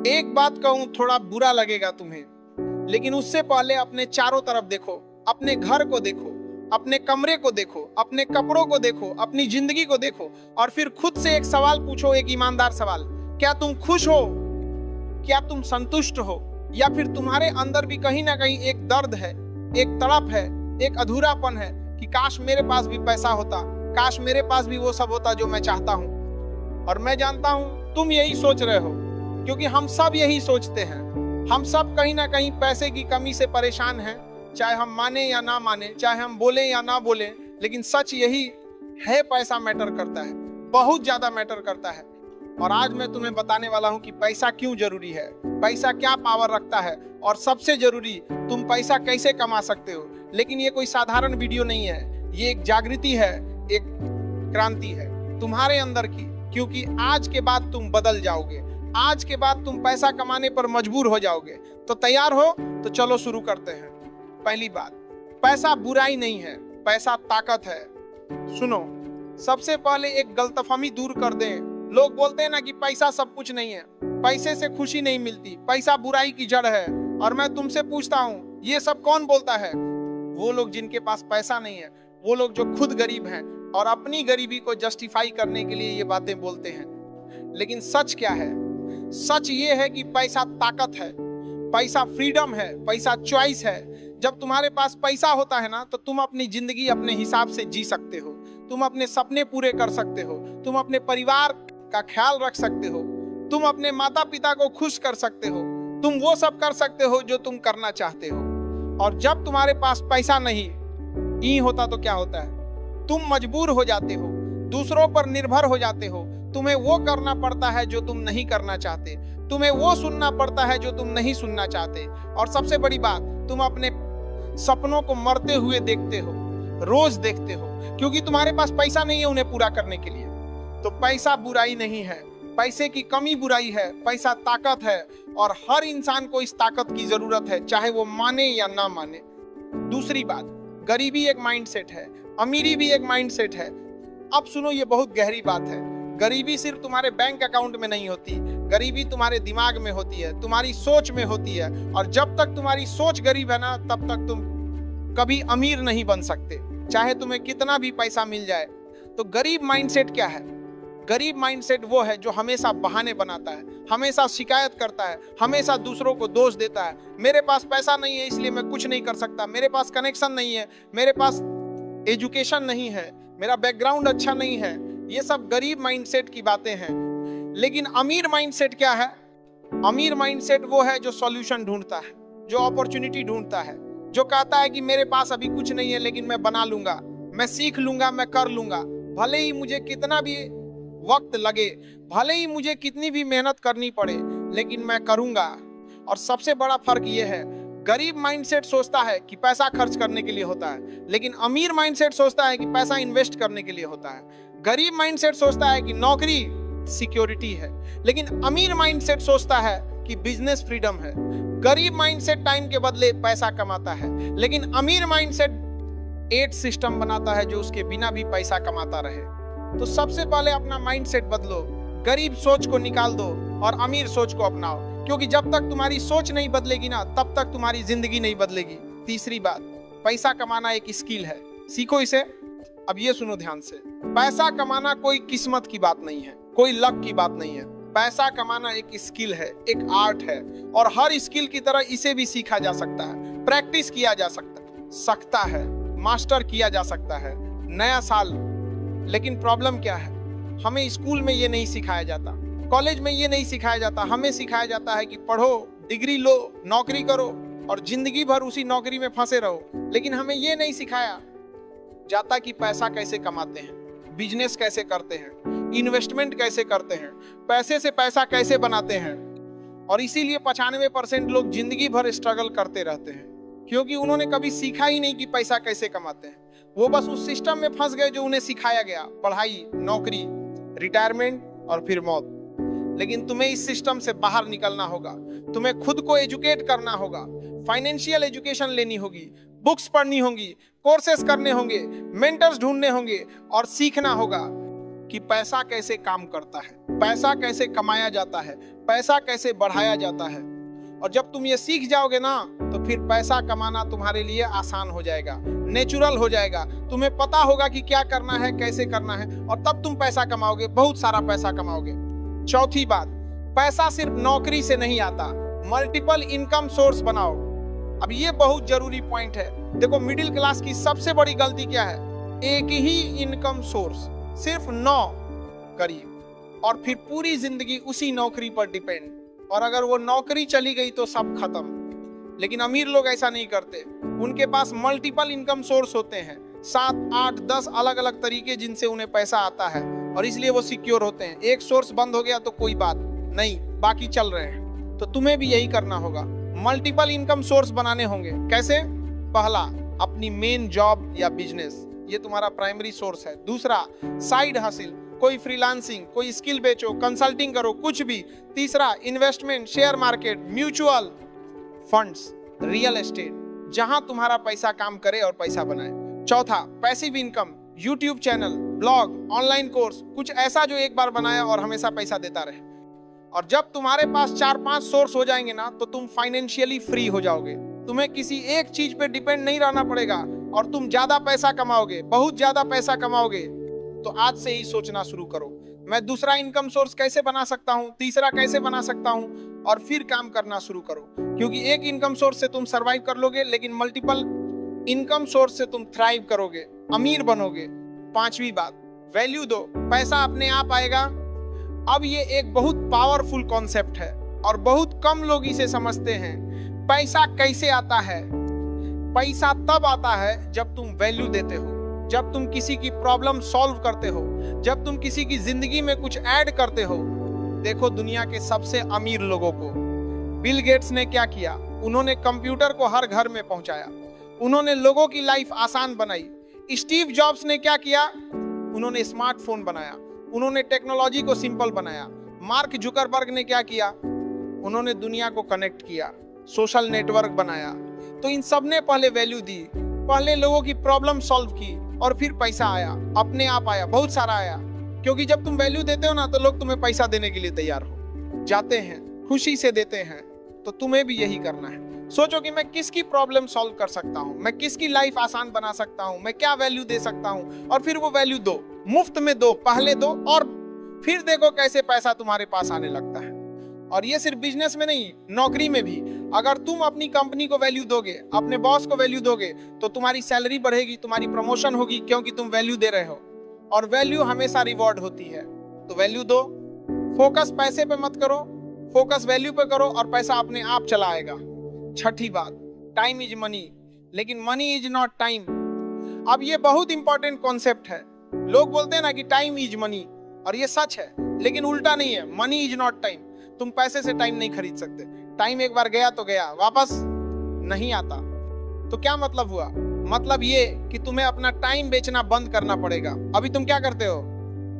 एक बात कहूं, थोड़ा बुरा लगेगा तुम्हें, लेकिन उससे पहले अपने चारों तरफ देखो, अपने घर को देखो, अपने कमरे को देखो, अपने कपड़ों को देखो, अपनी जिंदगी को देखो और फिर खुद से एक सवाल पूछो, एक ईमानदार सवाल। क्या तुम खुश हो? क्या तुम संतुष्ट हो? या फिर तुम्हारे अंदर भी कहीं ना कहीं एक दर्द है, एक तड़प है, एक अधूरापन है कि काश मेरे पास भी पैसा होता, काश मेरे पास भी वो सब होता जो मैं चाहता हूं। और मैं जानता हूं तुम यही सोच रहे हो, क्योंकि हम सब यही सोचते हैं। हम सब कहीं ना कहीं पैसे की कमी से परेशान हैं, चाहे हम माने या ना माने, चाहे हम बोले या ना बोले, लेकिन सच यही है, पैसा मैटर करता है, बहुत ज्यादा मैटर करता है। और आज मैं तुम्हें बताने वाला हूं कि पैसा क्यों जरूरी है, पैसा क्या पावर रखता है, और सबसे जरूरी तुम पैसा कैसे कमा सकते हो। लेकिन ये कोई साधारण वीडियो नहीं है, ये एक जागृति है, एक क्रांति है तुम्हारे अंदर की, क्योंकि आज के बाद तुम बदल जाओगे, आज के बाद तुम पैसा कमाने पर मजबूर हो जाओगे। तो तैयार हो? तो चलो शुरू करते हैं। पहली बात, पैसा बुराई नहीं है, पैसा ताकत है। सुनो, सबसे पहले एक गलतफहमी दूर कर दें। लोग बोलते हैं ना कि पैसा सब कुछ नहीं है, पैसे से खुशी नहीं मिलती, पैसा बुराई की जड़ है। और मैं तुमसे पूछता हूँ, ये सब कौन बोलता है? वो लोग जिनके पास पैसा नहीं है, वो लोग जो खुद गरीब हैं और अपनी गरीबी को जस्टिफाई करने के लिए ये बातें बोलते हैं। लेकिन सच क्या है? सच ये है कि पैसा ताकत है, पैसा फ्रीडम है, पैसा चॉइस है। जब तुम्हारे पास पैसा होता है ना, तो तुम अपनी जिंदगी अपने हिसाब से जी सकते हो, तुम अपने सपने पूरे कर सकते हो, तुम अपने परिवार का ख्याल रख सकते हो, तुम अपने माता पिता को खुश कर सकते हो, तुम वो सब कर सकते हो जो तुम करना चाहते हो। और जब तुम्हारे पास पैसा नहीं होता तो क्या होता है? तुम मजबूर हो जाते हो, दूसरों पर निर्भर हो जाते हो, तुम्हें वो करना पड़ता है जो तुम नहीं करना चाहते, तुम्हें वो सुनना पड़ता है जो तुम नहीं सुनना चाहते। और सबसे बड़ी बात, तुम अपने सपनों को मरते हुए देखते हो, रोज देखते हो, क्योंकि तुम्हारे पास पैसा नहीं है उन्हें पूरा करने के लिए। तो पैसा बुराई नहीं है, पैसे की कमी बुराई है, पैसा ताकत है। और हर इंसान को इस ताकत की जरूरत है, चाहे वो माने या ना माने। दूसरी बात, गरीबी एक माइंडसेट है, अमीरी भी एक माइंडसेट है। अब सुनो, ये बहुत गहरी बात है। गरीबी सिर्फ तुम्हारे बैंक अकाउंट में नहीं होती, गरीबी तुम्हारे दिमाग में होती है, तुम्हारी सोच में होती है। और जब तक तुम्हारी सोच गरीब है ना, तब तक तुम कभी अमीर नहीं बन सकते, चाहे तुम्हें कितना भी पैसा मिल जाए। तो गरीब माइंडसेट क्या है? गरीब माइंडसेट वो है जो हमेशा बहाने बनाता है, हमेशा शिकायत करता है, हमेशा दूसरों को दोष देता है। मेरे पास पैसा नहीं है इसलिए मैं कुछ नहीं कर सकता, मेरे पास कनेक्शन नहीं है, मेरे पास एजुकेशन नहीं है, मेरा बैकग्राउंड अच्छा नहीं है। ये सब गरीब माइंडसेट की बातें हैं। लेकिन अमीर माइंडसेट क्या है? अमीर माइंडसेट वो है जो सॉल्यूशन ढूंढता है, जो अपॉर्चुनिटी ढूंढता है, जो कहता है कि मेरे पास अभी कुछ नहीं है लेकिन मैं बना लूंगा, मैं सीख लूंगा, मैं कर लूंगा, भले ही मुझे कितना भी वक्त लगे, भले ही मुझे कितनी भी मेहनत करनी पड़े, लेकिन मैं करूंगा। और सबसे बड़ा फर्क ये है, गरीब माइंडसेट सोचता है कि पैसा खर्च करने के लिए होता है, लेकिन अमीर माइंडसेट सोचता है कि पैसा इन्वेस्ट करने के लिए होता है। गरीब माइंडसेट सोचता है कि नौकरी सिक्योरिटी है, लेकिन अमीर माइंडसेट सोचता है कि बिजनेस फ्रीडम है। गरीब माइंडसेट टाइम के बदले पैसा कमाता है, लेकिन अमीर माइंडसेट एड सिस्टम बनाता है जो उसके बिना भी पैसा कमाता रहे। तो सबसे पहले अपना माइंडसेट बदलो, गरीब सोच को निकाल दो और अमीर सोच को अपनाओ, क्योंकि जब तक तुम्हारी सोच नहीं बदलेगी ना, तब तक तुम्हारी जिंदगी नहीं बदलेगी। तीसरी बात, पैसा कमाना एक स्किल है, सीखो इसे। अब ये सुनो ध्यान से, पैसा कमाना कोई किस्मत की बात नहीं है, कोई लक की बात नहीं है। पैसा कमाना एक स्किल है, एक आर्ट है, और हर स्किल की तरह इसे भी सीखा जा सकता है, प्रैक्टिस किया जा सकता है, मास्टर किया जा सकता है। नया साल, लेकिन प्रॉब्लम क्या है? हमें स्कूल में ये नहीं सिखाया जाता, कॉलेज में ये नहीं सिखाया जाता। हमें सिखाया जाता है कि पढ़ो, डिग्री लो, नौकरी करो और जिंदगी भर उसी नौकरी में फंसे रहो। लेकिन हमें ये नहीं सिखाया जाता कि पैसा कैसे कमाते हैं, बिजनेस कैसे करते हैं, इन्वेस्टमेंट कैसे करते हैं, पैसे से पैसा कैसे बनाते हैं। और इसीलिए 95% लोग जिंदगी भर स्ट्रगल करते रहते हैं, क्योंकि उन्होंने कभी सीखा ही नहीं कि पैसा कैसे कमाते हैं। वो बस उस सिस्टम में फंस गए जो उन्हें सिखाया गया, पढ़ाई, नौकरी, रिटायरमेंट और फिर मौत। लेकिन तुम्हें इस सिस्टम से बाहर निकलना होगा, तुम्हें खुद को एजुकेट करना होगा, फाइनेंशियल एजुकेशन लेनी होगी, बुक्स पढ़नी होंगी, कोर्सेस करने होंगे, मेंटर्स ढूंढने होंगे और सीखना होगा। कि पैसा कैसे काम करता है, पैसा कैसे कमाया जाता है, पैसा कैसे बढ़ाया जाता है। और जब तुम ये सीख जाओगे ना तो फिर पैसा कमाना तुम्हारे लिए आसान हो जाएगा, नेचुरल हो जाएगा। तुम्हें पता होगा कि क्या करना है, कैसे करना है, और तब तुम पैसा कमाओगे, बहुत सारा पैसा कमाओगे। चौथी बात, पैसा सिर्फ नौकरी से नहीं आता, मल्टीपल इनकम सोर्स बनाओ। अब ये बहुत जरूरी पॉइंट है। देखो मिडिल क्लास की सबसे बड़ी गलती क्या है, एक ही इनकम सोर्स, सिर्फ 9 करीब, और फिर पूरी जिंदगी उसी नौकरी पर डिपेंड। और अगर वो नौकरी चली गई तो सब खत्म। लेकिन अमीर लोग ऐसा नहीं करते, उनके पास मल्टीपल इनकम सोर्स होते हैं, 7, 8, 10 अलग अलग तरीके जिनसे उन्हें पैसा आता है, और इसलिए वो सिक्योर होते हैं। एक सोर्स बंद हो गया तो कोई बात नहीं, बाकी चल रहे हैं। तो तुम्हें भी यही करना होगा, मल्टीपल इनकम सोर्स बनाने होंगे। कैसे? पहला, अपनी मेन जॉब या बिजनेस, ये तुम्हारा प्राइमरी सोर्स है। दूसरा, साइड हासिल, कोई फ्रीलांसिंग, कोई स्किल बेचो, कंसल्टिंग करो, कुछ भी। तीसरा, investment, share market, mutual funds, real estate, जहां तुम्हारा पैसा काम करे और पैसा बनाए। चौथा, passive income, YouTube channel, blog, online course, कुछ ऐसा जो एक बार बनाया और हमेशा पैसा देता रहे। और जब तुम्हारे पास 4-5 सोर्स हो जाएंगे ना तो तुम फाइनेंशियली फ्री हो जाओगे। तुम्हें किसी एक चीज पे डिपेंड नहीं रहना पड़ेगा और तुम ज्यादा पैसा कमाओगे, बहुत ज्यादा पैसा कमाओगे। तो आज से ही सोचना शुरू करो, मैं दूसरा इनकम सोर्स कैसे बना सकता हूँ, तीसरा कैसे बना सकता हूँ, और फिर काम करना शुरू करो। क्योंकि एक इनकम सोर्स से तुम सरवाइव कर लोगे, लेकिन मल्टीपल इनकम सोर्स से तुम थ्राइव करोगे, अमीर बनोगे। पांचवी बात, वैल्यू दो, पैसा अपने आप आएगा। अब ये एक बहुत पावरफुल कॉन्सेप्ट है और बहुत कम लोग इसे समझते हैं। पैसा कैसे आता है? पैसा तब आता है जब तुम वैल्यू देते हो, जब तुम किसी की प्रॉब्लम सॉल्व करते हो, जब तुम किसी की जिंदगी में कुछ ऐड करते हो। देखो दुनिया के सबसे अमीर लोगों को, बिल गेट्स ने क्या किया? उन्होंने कंप्यूटर को हर घर में पहुंचाया, उन्होंने लोगों की लाइफ आसान बनाई। स्टीव जॉब्स ने क्या किया? उन्होंने स्मार्टफोन बनाया, उन्होंने टेक्नोलॉजी को सिंपल बनाया। मार्क जुकरबर्ग ने क्या किया? उन्होंने दुनिया को कनेक्ट किया, सोशल नेटवर्क बनाया। तो इन सब ने पहले वैल्यू दी, पहले लोगों की प्रॉब्लम सॉल्व की, और फिर पैसा आया, अपने आप आया, बहुत सारा आया। क्योंकि जब तुम वैल्यू देते हो ना तो लोग तुम्हें पैसा देने के लिए तैयार हो जाते हैं, खुशी से देते हैं। तो तुम्हें भी यही करना है। सोचो कि मैं किसकी प्रॉब्लम सॉल्व कर सकता हूँ, मैं किसकी लाइफ आसान बना सकता हूँ, मैं क्या वैल्यू दे सकता हूँ, और फिर वो वैल्यू दो, मुफ्त में दो, पहले दो, और फिर देखो कैसे पैसा तुम्हारे पास आने लगता है। और ये सिर्फ बिजनेस में नहीं, नौकरी में भी। अगर तुम अपनी कंपनी को वैल्यू दोगे, अपने बॉस को वैल्यू दोगे, तो तुम्हारी सैलरी बढ़ेगी, तुम्हारी प्रमोशन होगी, क्योंकि तुम वैल्यू दे रहे हो। और वैल्यू हमेशा रिवॉर्ड होती है। तो वैल्यू दो, फोकस पैसे पे मत करो, फोकस वैल्यू पे करो, और पैसा अपने आप चला आएगा। छठी बात, टाइम इज मनी, लेकिन मनी इज नॉट टाइम। अब ये बहुत इंपॉर्टेंट कॉन्सेप्ट है। लोग बोलते हैं ना कि टाइम इज मनी, और ये सच है, लेकिन उल्टा नहीं है। Money is not time. तुम पैसे से टाइम नहीं खरीद सकते। टाइम एक बार गया तो गया, वापस नहीं आता। तो क्या मतलब हुआ? मतलब ये कि तुम्हें अपना टाइम बेचना बंद करना पड़ेगा। अभी तुम क्या करते हो?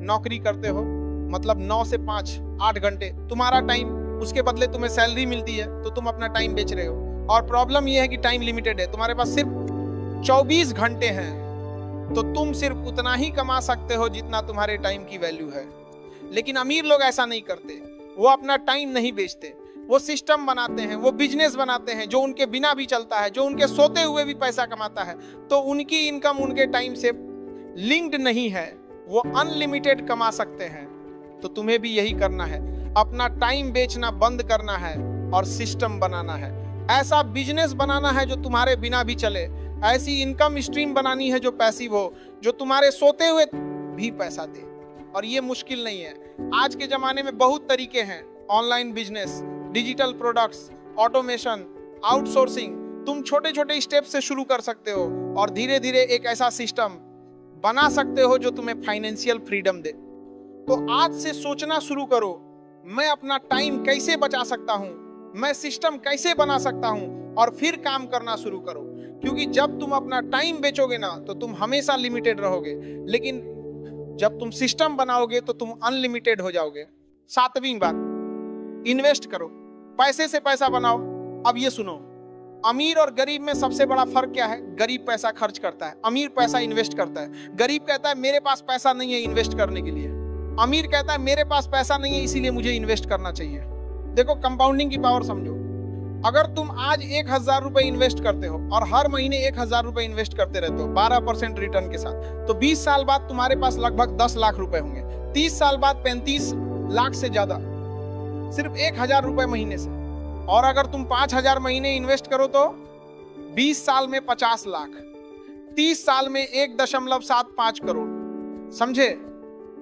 नौकरी करते हो, मतलब 9 से 5, 8 घंटे तुम्हारा टाइम, उसके बदले तुम्हें सैलरी मिलती है, तो तुम अपना टाइम बेच रहे हो। और प्रॉब्लम यह है कि टाइम लिमिटेड है, तुम्हारे पास सिर्फ 24 घंटे हैं। तो तुम सिर्फ उतना ही कमा सकते हो जितना तुम्हारे टाइम की वैल्यू है। लेकिन अमीर लोग ऐसा नहीं करते, वो अपना टाइम नहीं बेचते, वो सिस्टम बनाते हैं, वो बिजनेस बनाते हैं जो उनके बिना भी चलता है, जो उनके सोते हुए भी पैसा कमाता है। तो उनकी इनकम उनके टाइम से लिंक्ड नहीं है, वो अनलिमिटेड कमा सकते हैं। तो तुम्हें भी यही करना है, अपना टाइम बेचना बंद करना है और सिस्टम बनाना है। ऐसा बिजनेस बनाना है जो तुम्हारे बिना भी चले, ऐसी इनकम स्ट्रीम बनानी है जो पैसिव हो, जो तुम्हारे सोते हुए भी पैसा दे। और ये मुश्किल नहीं है। आज के जमाने में बहुत तरीके हैं, online business, digital products, automation, outsourcing. तुम छोटे छोटे स्टेप से शुरू कर सकते हो और धीरे धीरे एक ऐसा सिस्टम बना सकते हो जो तुम्हें फाइनेंशियल फ्रीडम दे। तो आज से सोचना शुरू करो, मैं अपना टाइम कैसे बचा सकता हूँ, मैं सिस्टम कैसे बना सकता हूँ, और फिर काम करना शुरू करो। क्योंकि जब तुम अपना टाइम बेचोगे ना तो तुम हमेशा लिमिटेड रहोगे, लेकिन जब तुम सिस्टम बनाओगे तो तुम अनलिमिटेड हो जाओगे। 7वीं बात, इन्वेस्ट करो, पैसे से पैसा बनाओ। अब ये सुनो, अमीर और गरीब में सबसे बड़ा फर्क क्या है? गरीब पैसा खर्च करता है, अमीर पैसा इन्वेस्ट करता है। गरीब कहता है मेरे पास पैसा नहीं है इन्वेस्ट करने के लिए। अमीर कहता है मेरे पास पैसा नहीं है इसीलिए मुझे इन्वेस्ट करना चाहिए। देखो कंपाउंडिंग की पावर समझो। अगर तुम आज 1,000 रुपए इन्वेस्ट करते हो और हर महीने 1,000 रुपए इन्वेस्ट करते रहते हो 12% रिटर्न के साथ, तो 20 साल बाद तुम्हारे पास लगभग 10 लाख रुपए होंगे। 30 साल बाद 35 लाख से ज्यादा, सिर्फ 1,000 रुपए महीने से। और अगर तुम 5,000 महीने इन्वेस्ट करो तो 20 साल में 50 लाख, 30 साल में 1.75 करोड़। समझे?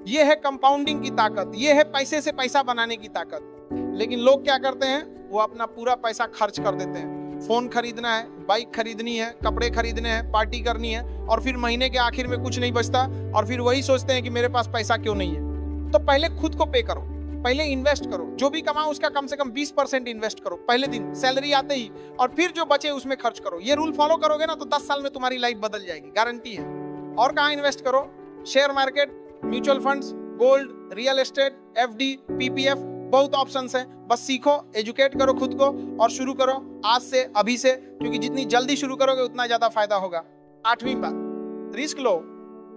ये है कंपाउंडिंग की ताकत, ये है पैसे से पैसा बनाने की ताकत। लेकिन लोग क्या करते हैं, वो अपना पूरा पैसा खर्च कर देते हैं। फोन खरीदना है, बाइक खरीदनी है, कपड़े खरीदने हैं, पार्टी करनी है, और फिर महीने के आखिर में कुछ नहीं बचता, और फिर वही सोचते हैं कि मेरे पास पैसा क्यों नहीं है। तो पहले खुद को पे करो, पहले इन्वेस्ट करो। जो भी कमाओ उसका कम से कम 20% इन्वेस्ट करो पहले दिन, सैलरी आते ही, और फिर जो बचे उसमें खर्च करो। ये रूल फॉलो करोगे ना तो 10 साल में तुम्हारी लाइफ बदल जाएगी, गारंटी है। और कहाँ इन्वेस्ट करो? Share market, mutual funds, gold, real estate, FD, PPF, बहुत ऑप्शंस हैं। बस सीखो, एजुकेट करो खुद को और शुरू करो आज से, अभी से, क्योंकि जितनी जल्दी शुरू करोगे उतना ज्यादा फायदा होगा। 8वीं बात, रिस्क लो,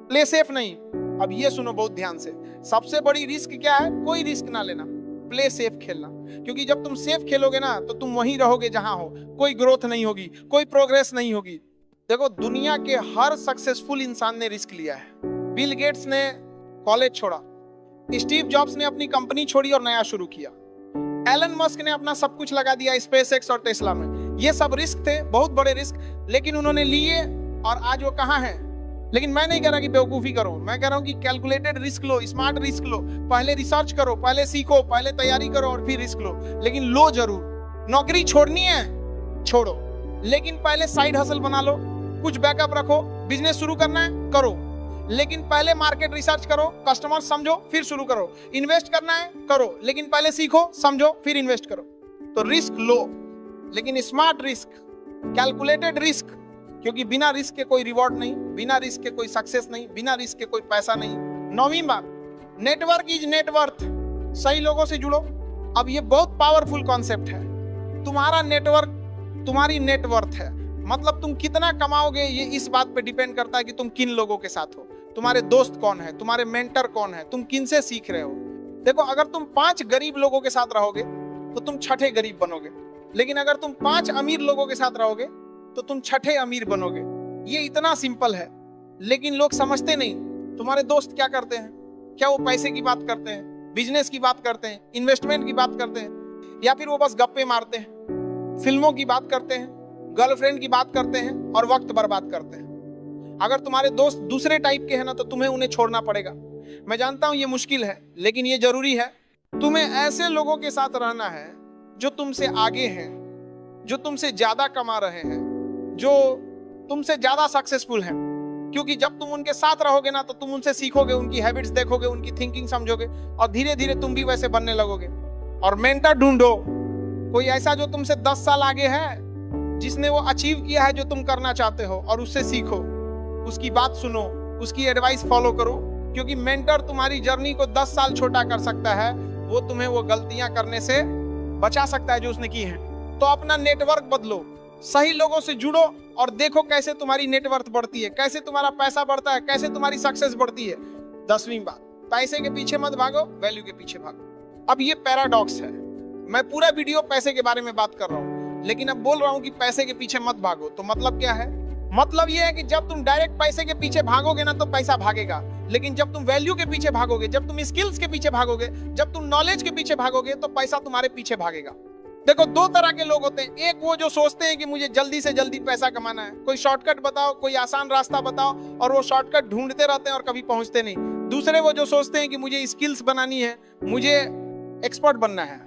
प्ले सेफ नहीं। अब ये सुनो बहुत ध्यान से, सबसे बड़ी रिस्क क्या है? कोई रिस्क ना लेना, प्ले सेफ खेलना। क्योंकि जब तुम सेफ खेलोगे ना तो तुम वहीं रहोगे जहां हो, कोई ग्रोथ नहीं होगी, कोई प्रोग्रेस नहीं होगी। देखो दुनिया के हर सक्सेसफुल इंसान ने रिस्क लिया है। बिल गेट्स ने कॉलेज छोड़ा, स्टीव जॉब्स ने अपनी कंपनी छोड़ी और नया शुरू किया, एलन मस्क ने अपना सब कुछ लगा दिया स्पेसएक्स और टेस्ला में। ये सब रिस्क थे, बहुत बड़े रिस्क, लेकिन उन्होंने लिए और आज वो कहां हैं। लेकिन मैं नहीं कह रहा कि बेवकूफी करो, मैं कह रहा हूं कि कैलकुलेटेड रिस्क लो, स्मार्ट रिस्क लो। पहले रिसर्च करो, पहले सीखो, पहले तैयारी करो और फिर रिस्क लो। लेकिन लो जरूर। नौकरी छोड़नी है, छोड़ो, लेकिन पहले साइड हसल बना लो, कुछ बैकअप रखो। बिजनेस शुरू करना है, करो, लेकिन पहले मार्केट रिसर्च करो, कस्टमर समझो, फिर शुरू करो। इन्वेस्ट करना है, करो, लेकिन पहले सीखो, समझो, फिर इन्वेस्ट करो। तो रिस्क लो, लेकिन स्मार्ट रिस्क, कैलकुलेटेड रिस्क, क्योंकि बिना रिस्क के कोई रिवॉर्ड नहीं, बिना रिस्क के कोई सक्सेस नहीं, बिना रिस्क के कोई पैसा नहीं। 9वीं बात, नेटवर्क इज नेटवर्थ। सही लोगों से जुड़ो। अब ये बहुत पावरफुल कॉन्सेप्ट है। तुम्हारा नेटवर्क तुम्हारी नेटवर्थ है। मतलब तुम कितना कमाओगे ये इस बात पे डिपेंड करता है कि तुम किन लोगों के साथ हो, तुम्हारे दोस्त कौन है, तुम्हारे मेंटर कौन है, तुम किन से सीख रहे हो। देखो अगर तुम 5 गरीब लोगों के साथ रहोगे तो तुम छठे गरीब बनोगे, लेकिन अगर तुम 5 अमीर लोगों के साथ रहोगे तो तुम छठे अमीर बनोगे। ये इतना सिंपल है, लेकिन लोग समझते नहीं। तुम्हारे दोस्त क्या करते हैं? क्या वो पैसे की बात करते हैं, बिजनेस की बात करते हैं, इन्वेस्टमेंट की बात करते हैं, या फिर वो बस गप्पे मारते हैं, फिल्मों की बात करते हैं, गर्लफ्रेंड की बात करते हैं और वक्त बर्बाद करते हैं। अगर तुम्हारे दोस्त दूसरे टाइप के हैं ना तो तुम्हें उन्हें छोड़ना पड़ेगा। मैं जानता हूं ये मुश्किल है, लेकिन ये जरूरी है। तुम्हें ऐसे लोगों के साथ रहना है जो तुमसे आगे हैं, जो तुमसे ज्यादा कमा रहे हैं, जो तुमसे ज्यादा सक्सेसफुल हैं। क्योंकि जब तुम उनके साथ रहोगे ना तो तुम उनसे सीखोगे, उनकी हैबिट्स देखोगे, उनकी थिंकिंग समझोगे, और धीरे धीरे तुम भी वैसे बनने लगोगे। और मेंटर ढूंढो, कोई ऐसा जो तुमसे 10 साल आगे है, जिसने वो अचीव किया है जो तुम करना चाहते हो, और उससे सीखो, उसकी बात सुनो, उसकी एडवाइस फॉलो करो। क्योंकि मेंटर तुम्हारी जर्नी को 10 साल छोटा कर सकता है, वो तुम्हें वो गलतियां करने से बचा सकता है जो उसने की है। तो अपना नेटवर्क बदलो, सही लोगों से जुड़ो और देखो कैसे तुम्हारी नेटवर्थ बढ़ती है, कैसे तुम्हारा पैसा बढ़ता है, कैसे तुम्हारी सक्सेस बढ़ती है। 10वीं बात, पैसे के पीछे मत भागो, वैल्यू के पीछे भागो। अब ये पैराडॉक्स है, मैं पूरा वीडियो पैसे के बारे में बात कर रहा हूं, लेकिन अब बोल रहा हूं कि पैसे के पीछे मत भागो। तो मतलब क्या है? मतलब ये है कि जब तुम डायरेक्ट पैसे के पीछे भागोगे ना तो पैसा भागेगा, लेकिन जब तुम वैल्यू के पीछे भागोगे, जब तुम स्किल्स के पीछे भागोगे, जब तुम नॉलेज के पीछे भागोगे तो पैसा तुम्हारे पीछे भागेगा। देखो 2 तरह के लोग होते हैं, एक वो जो सोचते हैं कि मुझे जल्दी से जल्दी पैसा कमाना है, कोई शॉर्टकट बताओ, कोई आसान रास्ता बताओ, और वो शॉर्टकट ढूंढते रहते हैं और कभी पहुंचते नहीं। दूसरे वो जो सोचते हैं कि मुझे स्किल्स बनानी है, मुझे एक्सपर्ट बनना है,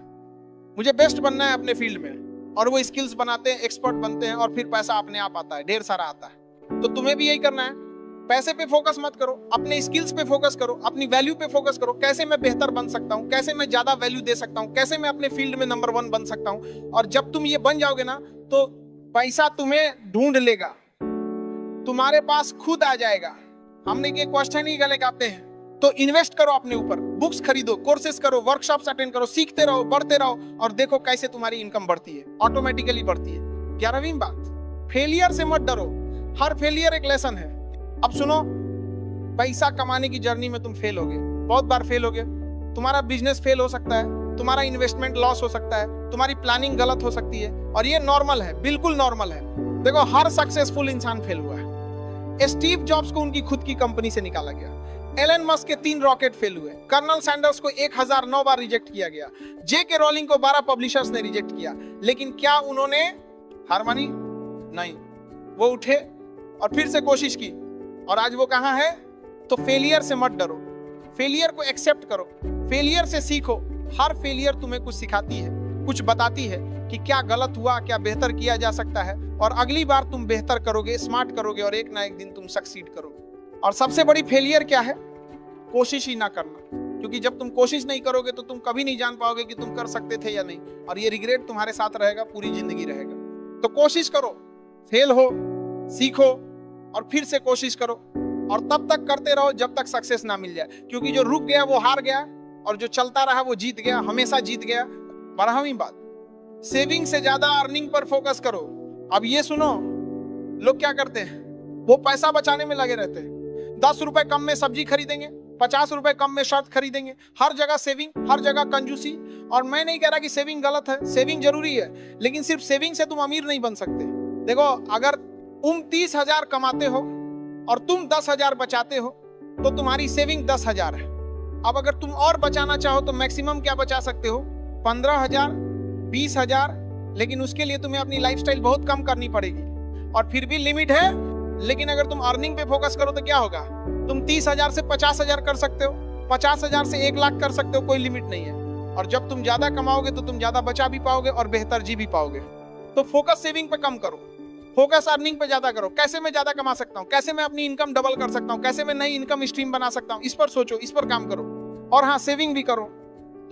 मुझे बेस्ट बनना है अपने फील्ड में, और वो स्किल्स बनाते हैं, एक्सपर्ट बनते हैं, और फिर पैसा अपने आप आता है, ढेर सारा आता है। तो तुम्हें भी यही करना है। पैसे पे फोकस मत करो, अपने स्किल्स पे फोकस करो, अपनी वैल्यू पे फोकस करो। कैसे मैं बेहतर बन सकता हूँ, कैसे मैं ज्यादा वैल्यू दे सकता हूँ, कैसे मैं अपने फील्ड में नंबर 1 बन सकता हूँ। और जब तुम ये बन जाओगे ना तो पैसा तुम्हें ढूंढ लेगा, तुम्हारे पास खुद आ जाएगा। हमने ये क्वेश्चन ही गले गाते हैं। तो इन्वेस्ट करो अपने ऊपर, बुक्स खरीदो, कोर्सेज करो, वर्कशॉप्स अटेंड करो, सीखते रहो, बढ़ते रहो, और देखो कैसे तुम्हारी इनकम बढ़ती है, ऑटोमेटिकली बढ़ती है। 11वीं बात, फेलियर से मत डरो, हर फेलियर एक लेसन है। अब सुनो, पैसा कमाने की जर्नी में तुम फेल होगे, बहुत बार फेल हो गए, तुम्हारा बिजनेस फेल हो सकता है, तुम्हारा इन्वेस्टमेंट लॉस हो सकता है, तुम्हारी प्लानिंग गलत हो सकती है, और ये नॉर्मल है, बिल्कुल नॉर्मल है। देखो हर सक्सेसफुल इंसान फेल हुआ है। स्टीव जॉब्स को उनकी खुद की कंपनी से निकाला गया, एलन मस्क के 3 रॉकेट फेल हुए, कर्नल सैंडर्स को 1009 बार रिजेक्ट किया गया, जेके रोलिंग को 12 पब्लिशर्स ने रिजेक्ट किया, लेकिन क्या उन्होंने हार मानी? नहीं, वो उठे और फिर से कोशिश की, और आज वो कहां है? तो फेलियर से मत डरो, फेलियर को एक्सेप्ट करो, फेलियर से सीखो। हर फेलियर तुम्हें कुछ सिखाती है, कुछ बताती है कि क्या गलत हुआ, क्या बेहतर किया जा सकता है, और अगली बार तुम बेहतर करोगे, स्मार्ट करोगे, और एक ना एक दिन तुम सक्सीड करोगे। और सबसे बड़ी फेलियर क्या है? कोशिश ही ना करना, क्योंकि जब तुम कोशिश नहीं करोगे तो तुम कभी नहीं जान पाओगे कि तुम कर सकते थे या नहीं, और ये रिग्रेट तुम्हारे साथ रहेगा, पूरी जिंदगी रहेगा। तो कोशिश करो, फेल हो, सीखो, और फिर से कोशिश करो, और तब तक करते रहो जब तक सक्सेस ना मिल जाए, क्योंकि जो रुक गया वो हार गया, और जो चलता रहा वो जीत गया, हमेशा जीत गया। 12वीं बात, सेविंग से ज्यादा अर्निंग पर फोकस करो। अब ये सुनो, लोग क्या करते हैं, वो पैसा बचाने में लगे रहते हैं। 10 रुपए कम में सब्जी खरीदेंगे, 50 रुपए कम में शर्ट खरीदेंगे, हर जगह सेविंग, हर जगह कंजूसी। और मैं नहीं कह रहा कि सेविंग गलत है, सेविंग जरूरी है, लेकिन सिर्फ सेविंग से तुम अमीर नहीं बन सकते। देखो, अगर तुम 30,000 कमाते हो और तुम 10,000 बचाते हो तो तुम्हारी सेविंग 10,000 है। अब अगर तुम और बचाना चाहो तो मैक्सिमम क्या बचा सकते हो? 15,000, 20,000, लेकिन उसके लिए तुम्हें अपनी लाइफस्टाइल बहुत कम करनी पड़ेगी, और फिर भी लिमिट है। लेकिन अगर तुम अर्निंग पे फोकस करो तो क्या होगा? तुम 30,000 से 50,000 कर सकते हो, 50,000 से 1 लाख कर सकते हो, कोई लिमिट नहीं है। और जब तुम ज्यादा कमाओगे तो तुम ज्यादा बचा भी पाओगे और बेहतर जी भी पाओगे। तो फोकस सेविंग पे कम करो, फोकस अर्निंग पे ज्यादा करो। कैसे मैं ज्यादा कमा सकता हूँ, कैसे मैं अपनी इनकम डबल कर सकता हूँ, कैसे मैं नई इनकम स्ट्रीम बना सकता हूँ, इस पर सोचो, इस पर काम करो। और हाँ, सेविंग भी करो,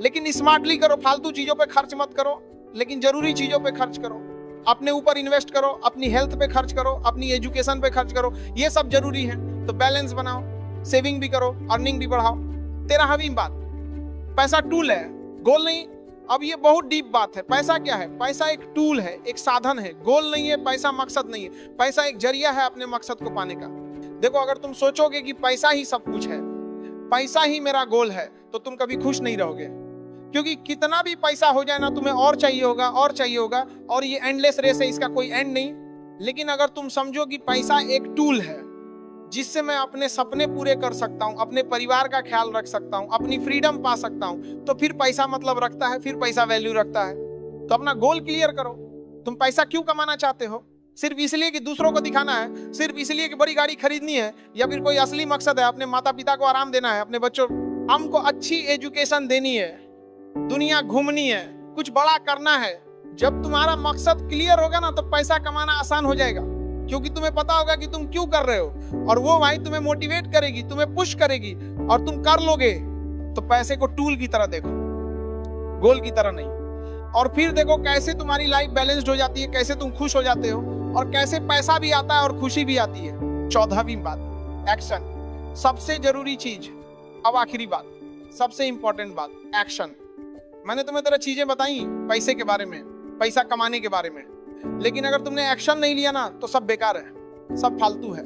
लेकिन स्मार्टली करो, फालतू चीजों पे खर्च मत करो, लेकिन जरूरी चीजों पे खर्च करो। अपने ऊपर इन्वेस्ट करो, अपनी हेल्थ पे खर्च करो, अपनी एजुकेशन पे खर्च करो, ये सब जरूरी है। तो बैलेंस बनाओ, सेविंग भी करो, अर्निंग भी बढ़ाओ। 13वीं बात, पैसा टूल है, गोल नहीं। अब ये बहुत डीप बात है। पैसा क्या है? पैसा एक टूल है, एक साधन है, गोल नहीं है। पैसा मकसद नहीं है, पैसा एक जरिया है अपने मकसद को पाने का। देखो, अगर तुम सोचोगे कि पैसा ही सब कुछ है, पैसा ही मेरा गोल है, तो तुम कभी खुश नहीं रहोगे, क्योंकि कितना भी पैसा हो जाए ना, तुम्हें और चाहिए होगा, और चाहिए होगा, और ये एंडलेस रेस है, इसका कोई एंड नहीं। लेकिन अगर तुम समझो कि पैसा एक टूल है जिससे मैं अपने सपने पूरे कर सकता हूं, अपने परिवार का ख्याल रख सकता हूं, अपनी फ्रीडम पा सकता हूं, तो फिर पैसा मतलब रखता है, फिर पैसा वैल्यू रखता है। तो अपना गोल क्लियर करो। तुम पैसा क्यों कमाना चाहते हो? सिर्फ इसलिए कि दूसरों को दिखाना है, सिर्फ इसलिए कि बड़ी गाड़ी खरीदनी है, या फिर कोई असली मकसद है, अपने माता पिता को आराम देना है, अपने बच्चों हमको अच्छी एजुकेशन देनी है, दुनिया घूमनी है, कुछ बड़ा करना है। जब तुम्हारा मकसद क्लियर होगा ना, तो पैसा कमाना आसान हो जाएगा, क्योंकि तुम्हें पता होगा कि तुम क्यों कर रहे हो, और वो भाई तुम्हें मोटिवेट करेगी, तुम्हें पुश करेगी, और तुम कर लोगे। तो पैसे को टूल की तरह देखो, गोल की तरह नहीं। और फिर देखो कैसे तुम्हारी लाइफ बैलेंस्ड हो जाती है, कैसे तुम खुश हो जाते हो, और कैसे पैसा भी आता है और खुशी भी आती है। 14वीं बात, एक्शन। सबसे जरूरी चीज, अब आखिरी बात, सबसे इंपॉर्टेंट बात, एक्शन। मैंने तुम्हें तरह चीजें बताई पैसे के बारे में, पैसा कमाने के बारे में, लेकिन अगर तुमने एक्शन नहीं लिया ना, तो सब बेकार है, सब फालतू है।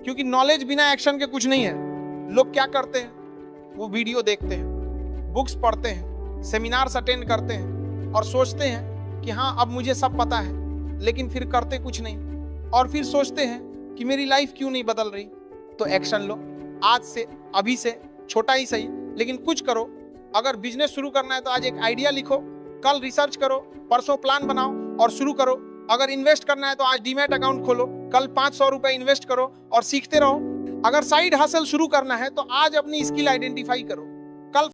क्योंकि नॉलेज बिना एक्शन के कुछ नहीं है। लोग क्या करते हैं? वो वीडियो देखते हैं, बुक्स पढ़ते हैं, सेमिनार्स अटेंड करते हैं, और सोचते हैं कि हाँ अब मुझे सब पता है, लेकिन फिर करते कुछ नहीं, और फिर सोचते हैं कि मेरी लाइफ क्यों नहीं बदल रही। तो एक्शन लो, आज से, अभी से, छोटा ही सही, लेकिन कुछ करो। अगर बिजनेस शुरू करना है तो आज एक आइडिया लिखो, कल रिसर्च करो, परसों प्लान बनाओ और शुरू करो। अगर इन्वेस्ट करना है तो आज डीमैट अकाउंट खोलो, कल 500 रुपए इन्वेस्ट करो और सीखते रहो। अगर साइड हसल शुरू करना है तो आज अपनी स्किल आइडेंटिफाई करो।